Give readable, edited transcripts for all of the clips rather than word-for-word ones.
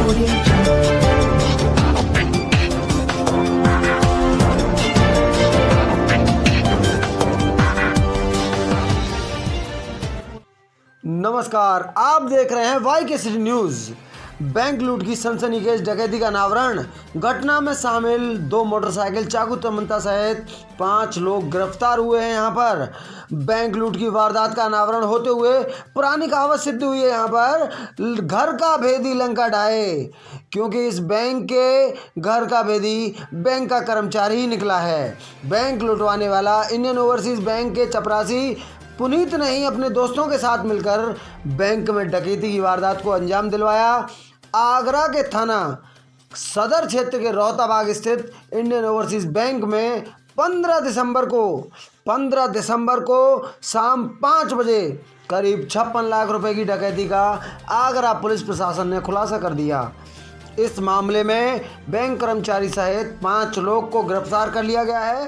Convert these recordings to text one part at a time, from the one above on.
Audio Jungle. नमस्कार, आप देख रहे हैं वाईके सिटी न्यूज। बैंक लूट की सनसनीखेज डकैती का अनावरण। घटना में शामिल 2 मोटरसाइकिल, चाकू तमंचा सहित 5 लोग गिरफ्तार हुए हैं। यहाँ पर बैंक लूट की वारदात का अनावरण होते हुए पुरानी कहावत सिद्ध हुई है। यहाँ पर घर का भेदी लंका ढाए, क्योंकि इस बैंक के घर का भेदी बैंक का कर्मचारी ही निकला है। बैंक लुटवाने वाला इंडियन ओवरसीज बैंक के चपरासी पुनीत ने ही अपने दोस्तों के साथ मिलकर बैंक में डकैती की वारदात को अंजाम दिलवाया। आगरा के थाना सदर क्षेत्र के रोहताबाग स्थित इंडियन ओवरसीज बैंक में 15 दिसंबर को शाम 5 बजे करीब 56 लाख रुपए की डकैती का आगरा पुलिस प्रशासन ने खुलासा कर दिया। इस मामले में बैंक कर्मचारी सहित 5 लोग को गिरफ्तार कर लिया गया है।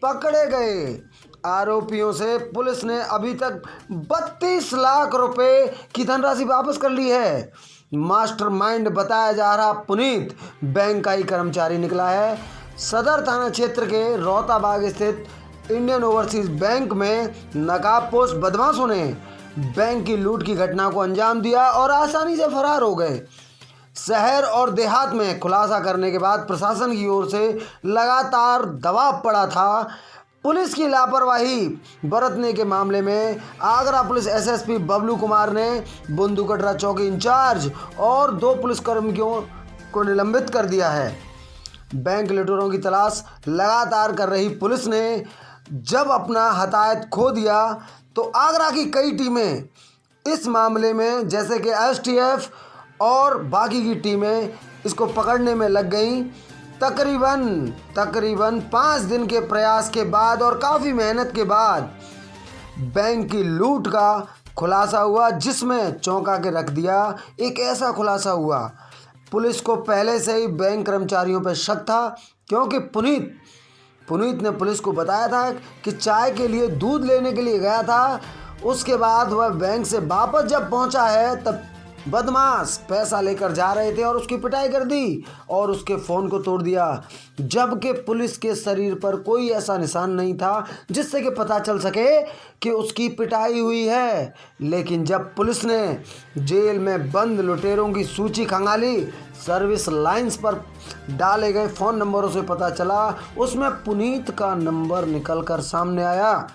पकड़े गए आरोपियों से पुलिस ने अभी तक 32 लाख रुपए की धनराशि वापस कर ली है। मास्टरमाइंड बताया जा रहा पुनीत बैंक का ही कर्मचारी निकला है। सदर थाना क्षेत्र के रोहताबाग स्थित इंडियन ओवरसीज बैंक में नकाबपोश बदमाशों ने बैंक की लूट की घटना को अंजाम दिया और आसानी से फरार हो गए। शहर और देहात में खुलासा करने के बाद प्रशासन की ओर से लगातार दबाव पड़ा था। पुलिस की लापरवाही बरतने के मामले में आगरा पुलिस एसएसपी बबलू कुमार ने बुंदूकटरा चौकी इंचार्ज और 2 पुलिसकर्मियों को निलंबित कर दिया है। बैंक लुटेरों की तलाश लगातार कर रही पुलिस ने जब अपना हताहत खो दिया तो आगरा की कई टीमें इस मामले में, जैसे कि एसटीएफ और बाकी की टीमें, इसको पकड़ने में लग गई। तकरीबन 5 दिन के प्रयास के बाद और काफ़ी मेहनत के बाद बैंक की लूट का खुलासा हुआ, जिसमें चौंका के रख दिया। एक ऐसा खुलासा हुआ, पुलिस को पहले से ही बैंक कर्मचारियों पर शक था, क्योंकि पुनीत ने पुलिस को बताया था कि चाय के लिए दूध लेने के लिए गया था। उसके बाद वह बैंक से वापस जब पहुंचा है तब बदमाश पैसा लेकर जा रहे थे और उसकी पिटाई कर दी और उसके फ़ोन को तोड़ दिया, जबकि पुलिस के शरीर पर कोई ऐसा निशान नहीं था जिससे कि पता चल सके कि उसकी पिटाई हुई है। लेकिन जब पुलिस ने जेल में बंद लुटेरों की सूची खंगाली, सर्विस लाइंस पर डाले गए फ़ोन नंबरों से पता चला, उसमें पुनीत का नंबर निकल कर सामने आया,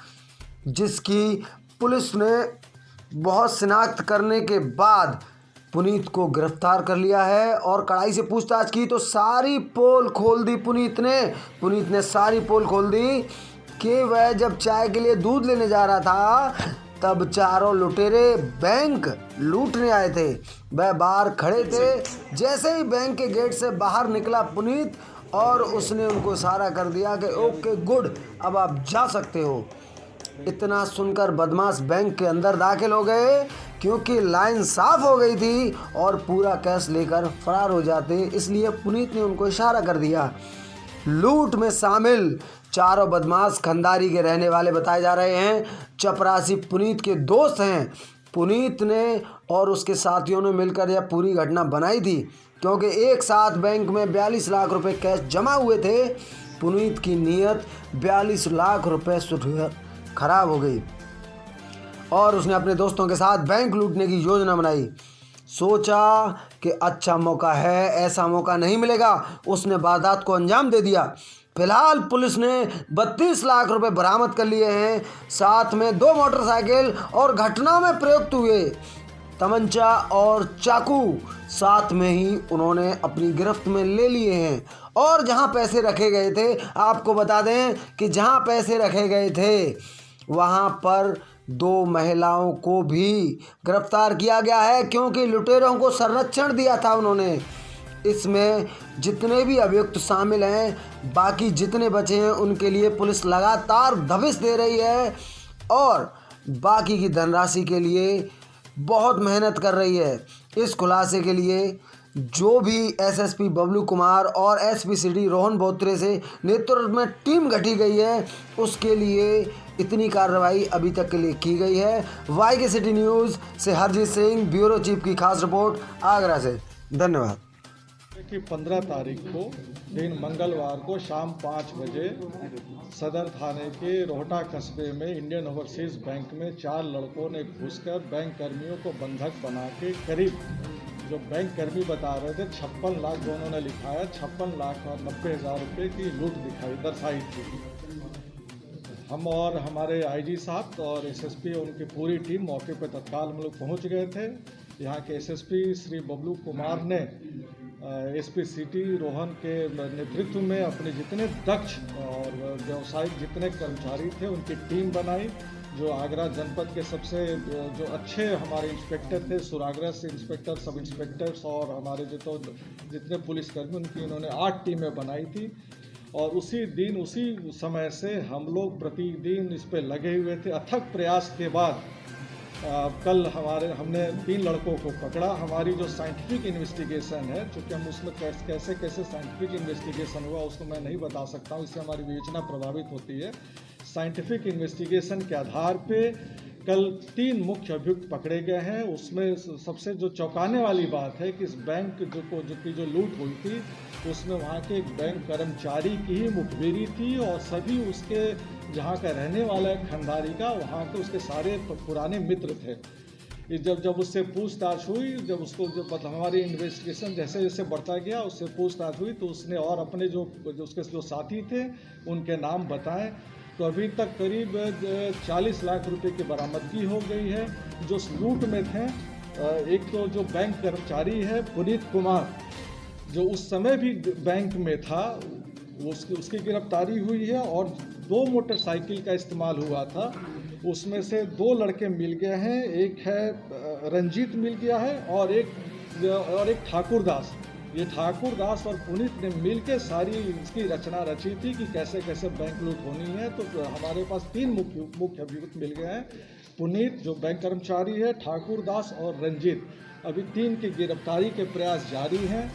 जिसकी पुलिस ने बहुत शिनाख्त करने के बाद पुनीत को गिरफ्तार कर लिया है और कड़ाई से पूछताछ की तो सारी पोल खोल दी पुनीत ने सारी पोल खोल दी कि वह जब चाय के लिए दूध लेने जा रहा था तब चारों लुटेरे बैंक लूटने आए थे। वह बाहर खड़े थे। जैसे ही बैंक के गेट से बाहर निकला पुनीत और उसने उनको इशारा कर दिया कि ओके गुड, अब आप जा सकते हो। इतना सुनकर बदमाश बैंक के अंदर दाखिल हो गए, क्योंकि लाइन साफ हो गई थी और पूरा कैश लेकर फरार हो जाते, इसलिए पुनीत ने उनको इशारा कर दिया। लूट में शामिल चारों बदमाश खंडारी के रहने वाले बताए जा रहे हैं। चपरासी पुनीत के दोस्त हैं। पुनीत ने और उसके साथियों ने मिलकर यह पूरी घटना बनाई थी, क्योंकि एक साथ बैंक में 42 लाख रुपए कैश जमा हुए थे। पुनीत की नीयत 42 लाख रुपए से खराब हो गई और उसने अपने दोस्तों के साथ बैंक लूटने की योजना बनाई। सोचा कि अच्छा मौका है, ऐसा मौका नहीं मिलेगा। उसने वारदात को अंजाम दे दिया। फिलहाल पुलिस ने 32 लाख रुपए बरामद कर लिए हैं, साथ में 2 मोटरसाइकिल और घटना में प्रयुक्त हुए तमंचा और चाकू साथ में ही उन्होंने अपनी गिरफ्त में ले लिए हैं। और जहां पैसे रखे गए थे, आपको बता दें कि जहां पैसे रखे गए थे वहां पर 2 महिलाओं को भी गिरफ्तार किया गया है, क्योंकि लुटेरों को संरक्षण दिया था उन्होंने। इसमें जितने भी अभियुक्त शामिल हैं, बाकी जितने बचे हैं, उनके लिए पुलिस लगातार दबिश दे रही है और बाकी की धनराशि के लिए बहुत मेहनत कर रही है। इस खुलासे के लिए जो भी एसएसपी बबलू कुमार और एसपी सिटी रोहन बोत्रे से नेतृत्व में टीम गठी गई है, उसके लिए इतनी कार्रवाई अभी तक के लिए की गई है। वाईके सिटी न्यूज़ से हरजीत सिंह, ब्यूरो चीफ की खास रिपोर्ट आगरा से। धन्यवाद। कि 15 तारीख को दिन मंगलवार को शाम 5 बजे सदर थाने के रोहटा कस्बे में इंडियन ओवरसीज बैंक में 4 लड़कों ने घुसकर बैंक कर्मियों को बंधक बना के करीब, जो बैंक कर्मी बता रहे थे 56 लाख जो उन्होंने लिखाया, 56 लाख और 90,000 रुपये की लूट दर्शाई थी। हम और हमारे आईजी साहब और एसएसपी उनकी पूरी टीम मौके पर तत्काल हम लोग पहुँच गए थे। यहाँ के एसएसपी श्री बबलू कुमार ने एसपी सिटी रोहन के नेतृत्व में अपने जितने दक्ष और व्यावसायिक जितने कर्मचारी थे उनकी टीम बनाई, जो आगरा जनपद के सबसे जो अच्छे हमारे इंस्पेक्टर थे, सुरागरा से इंस्पेक्टर, सब इंस्पेक्टर्स और हमारे जितने पुलिसकर्मी, उनकी उन्होंने 8 टीमें बनाई थी। और उसी दिन उसी समय से हम लोग प्रतिदिन इस पर लगे हुए थे। अथक प्रयास के बाद कल हमने 3 लड़कों को पकड़ा। हमारी जो साइंटिफिक इन्वेस्टिगेशन है, चूँकि हम उसमें कैसे साइंटिफिक इन्वेस्टिगेशन हुआ उसको मैं नहीं बता सकता हूँ, इससे हमारी विवेचना प्रभावित होती है। साइंटिफिक इन्वेस्टिगेशन के आधार पे कल 3 मुख्य अभियुक्त पकड़े गए हैं। उसमें सबसे जो चौंकाने वाली बात है कि इस बैंक जो लूट हुई थी उसमें वहाँ के एक बैंक कर्मचारी की ही मुखबिरी थी और सभी उसके जहाँ का रहने वाला है खंडारी का, वहाँ के उसके सारे पुराने मित्र थे। जब उससे पूछताछ हुई, जब हमारी इन्वेस्टिगेशन जैसे जैसे बढ़ता गया उससे पूछताछ हुई, तो उसने और अपने उसके जो साथी थे उनके नाम बताए। तो अभी तक करीब 40 लाख रुपए की बरामदगी हो गई है जो उस लूट में थे। एक तो जो बैंक कर्मचारी है पुनीत कुमार, जो उस समय भी बैंक में था, उसकी गिरफ्तारी हुई है। और 2 मोटरसाइकिल का इस्तेमाल हुआ था, उसमें से 2 लड़के मिल गए हैं, एक है रंजीत मिल गया है और एक ठाकुर दास। ये ठाकुर दास और पुनीत ने मिलकर सारी इसकी रचना रची थी कि कैसे कैसे बैंक लूट होनी है। तो हमारे पास 3 मुख्य अभियुक्त मिल गए हैं, पुनीत जो बैंक कर्मचारी है, ठाकुर दास और रंजीत। अभी 3 की गिरफ्तारी के प्रयास जारी हैं,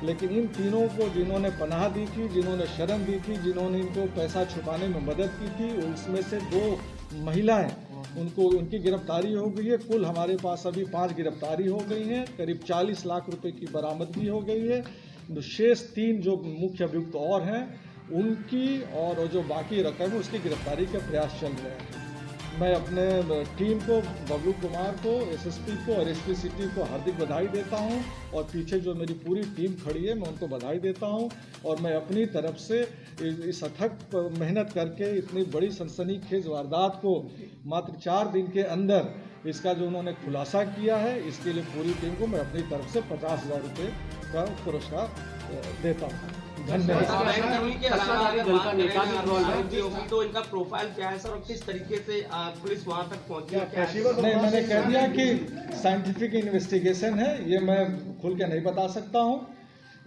लेकिन इन तीनों को जिन्होंने पनाह दी थी, जिन्होंने शरण दी थी, जिन्होंने इनको पैसा छुपाने में मदद की थी, उसमें से 2 महिलाएं, उनकी गिरफ्तारी हो गई है। कुल हमारे पास अभी 5 गिरफ्तारी हो गई हैं, करीब 40 लाख रुपए की बरामदगी हो गई है। शेष 3 जो मुख्य अभियुक्त और हैं उनकी और जो बाकी रकम है उसकी गिरफ्तारी के प्रयास चल रहे हैं। मैं अपने टीम को, बबलू कुमार को, एसएसपी को और एसपी सिटी को हार्दिक बधाई देता हूं और पीछे जो मेरी पूरी टीम खड़ी है मैं उनको बधाई देता हूं। और मैं अपनी तरफ से इस अथक मेहनत करके इतनी बड़ी सनसनीखेज वारदात को मात्र 4 दिन के अंदर इसका जो उन्होंने खुलासा किया है, इसके लिए पूरी टीम को मैं अपनी तरफ से 50,000 रुपये का पुरस्कार देता हूँ। धन्यवाद। तो इनका प्रोफाइल क्या है सर और किस तरीके से पुलिस वहां तक पहुंची है? नहीं, मैंने कह दिया कि साइंटिफिक इन्वेस्टिगेशन है, ये मैं खुल के नहीं बता सकता हूँ,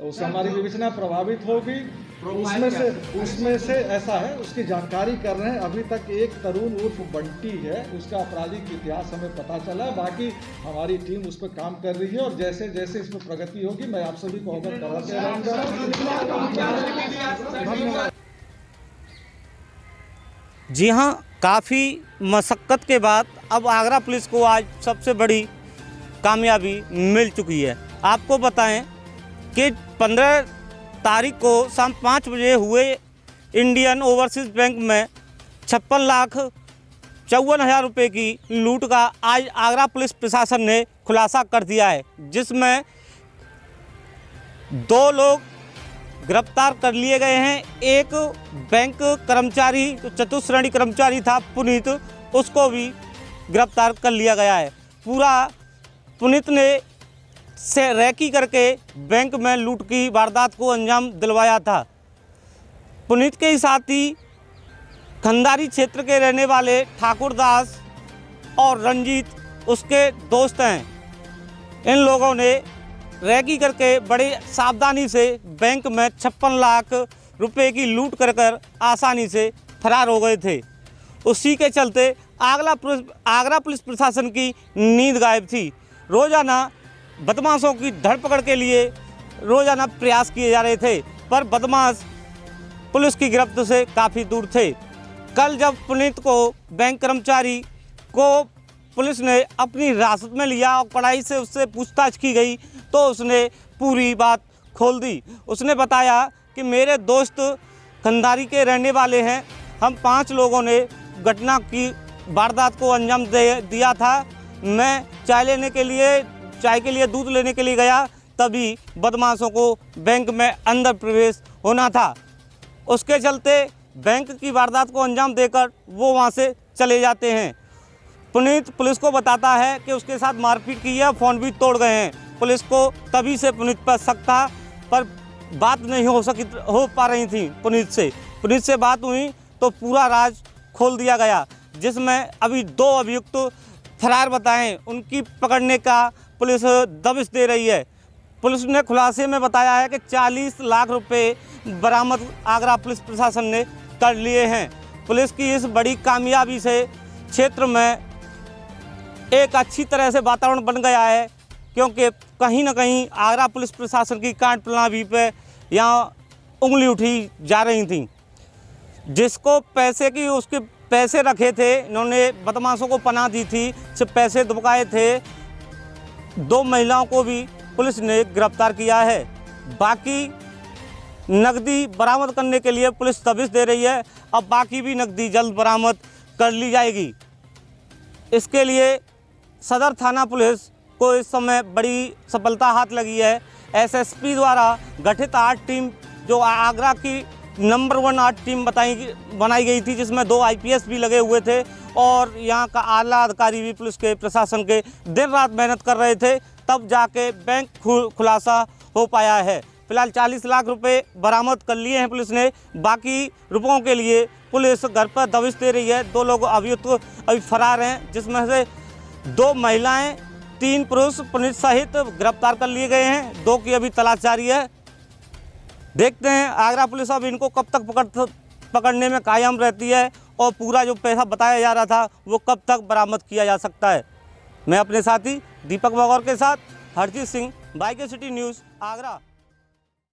उससे हमारी विवेचना प्रभावित होगी। उसमें से ऐसा है, उसकी जानकारी कर रहे हैं। अभी तक एक तरुण उर्फ बंटी है, उसका आपराधिक इतिहास हमें पता चला है, बाकी हमारी टीम उस पर काम कर रही है और जैसे जैसे इसमें प्रगति होगी मैं आप सभी को अवगत कराते रहूँगा। जी हाँ, काफ़ी मशक्क़त के बाद अब आगरा पुलिस को आज सबसे बड़ी कामयाबी मिल चुकी है। आपको बताएं कि 15 तारीख को शाम 5 बजे हुए इंडियन ओवरसीज बैंक में 56,54,000 रुपये की लूट का आज आगरा पुलिस प्रशासन ने खुलासा कर दिया है, जिसमें 2 लोग गिरफ्तार कर लिए गए हैं। एक बैंक कर्मचारी, जो चतुश्रेणी कर्मचारी था पुनीत, उसको भी गिरफ्तार कर लिया गया है। पूरा पुनीत ने से रैकी करके बैंक में लूट की वारदात को अंजाम दिलवाया था। पुनीत के ही साथी खंडारी क्षेत्र के रहने वाले ठाकुर दास और रंजीत उसके दोस्त हैं। इन लोगों ने रैकी करके बड़ी सावधानी से बैंक में 56 लाख रुपए की लूट कर आसानी से फरार हो गए थे। उसी के चलते आगरा पुलिस प्रशासन की नींद गायब थी। रोज़ाना बदमाशों की धरपकड़ के लिए रोज़ाना प्रयास किए जा रहे थे, पर बदमाश पुलिस की गिरफ्त से काफ़ी दूर थे। कल जब पुनीत को, बैंक कर्मचारी को, पुलिस ने अपनी हिरासत में लिया और कड़ाई से उससे पूछताछ की गई तो उसने पूरी बात खोल दी। उसने बताया कि मेरे दोस्त खंडारी के रहने वाले हैं, हम 5 लोगों ने घटना की वारदात को अंजाम दिया था। मैं चाय के लिए दूध लेने के लिए गया, तभी बदमाशों को बैंक में अंदर प्रवेश होना था। उसके चलते बैंक की वारदात को अंजाम देकर वो वहाँ से चले जाते हैं। पुनीत पुलिस को बताता है कि उसके साथ मारपीट की है, फ़ोन भी तोड़ गए हैं। पुलिस को तभी से पुनीत पर शक था, पर बात नहीं हो पा रही थी पुनीत से बात हुई तो पूरा राज खोल दिया गया, जिसमें अभी 2 अभियुक्त फरार बताएं, उनकी पकड़ने का पुलिस दबिश दे रही है। पुलिस ने खुलासे में बताया है कि 40 लाख रुपए बरामद आगरा पुलिस प्रशासन ने कर लिए हैं। पुलिस की इस बड़ी कामयाबी से क्षेत्र में एक अच्छी तरह से वातावरण बन गया है, क्योंकि कहीं ना कहीं आगरा पुलिस प्रशासन की कांड प्रणाली पे यहाँ उंगली उठी जा रही थी। जिसको पैसे की उसके पैसे रखे थे, इन्होंने बदमाशों को पनाह दी थी, सिर्फ पैसे दुबकाए थे। 2 महिलाओं को भी पुलिस ने गिरफ्तार किया है। बाकी नकदी बरामद करने के लिए पुलिस दबिश दे रही है। अब बाकी भी नकदी जल्द बरामद कर ली जाएगी। इसके लिए सदर थाना पुलिस को इस समय बड़ी सफलता हाथ लगी है। एसएसपी द्वारा गठित 8 टीम, जो आगरा की नंबर 1 8 टीम बनाई गई थी, जिसमें 2 IPS भी लगे हुए थे और यहाँ का आला अधिकारी भी पुलिस के प्रशासन के दिन रात मेहनत कर रहे थे, तब जाके बैंक खुलासा हो पाया है। फिलहाल 40 लाख रुपए बरामद कर लिए हैं पुलिस ने। बाकी रुपयों के लिए पुलिस घर पर दबिश दे रही है। 2 लोग अभियुक्त अभी फरार हैं, जिसमें से 2 महिलाएं 3 पुरुष पुनीत सहित गिरफ्तार कर लिए गए हैं। 2 की अभी तलाश जारी है। देखते हैं आगरा पुलिस अब इनको कब तक पकड़ने में कायम रहती है और पूरा जो पैसा बताया जा रहा था वो कब तक बरामद किया जा सकता है। मैं अपने साथी दीपक बगौर के साथ हरजीत सिंह, बाइके सिटी न्यूज़, आगरा।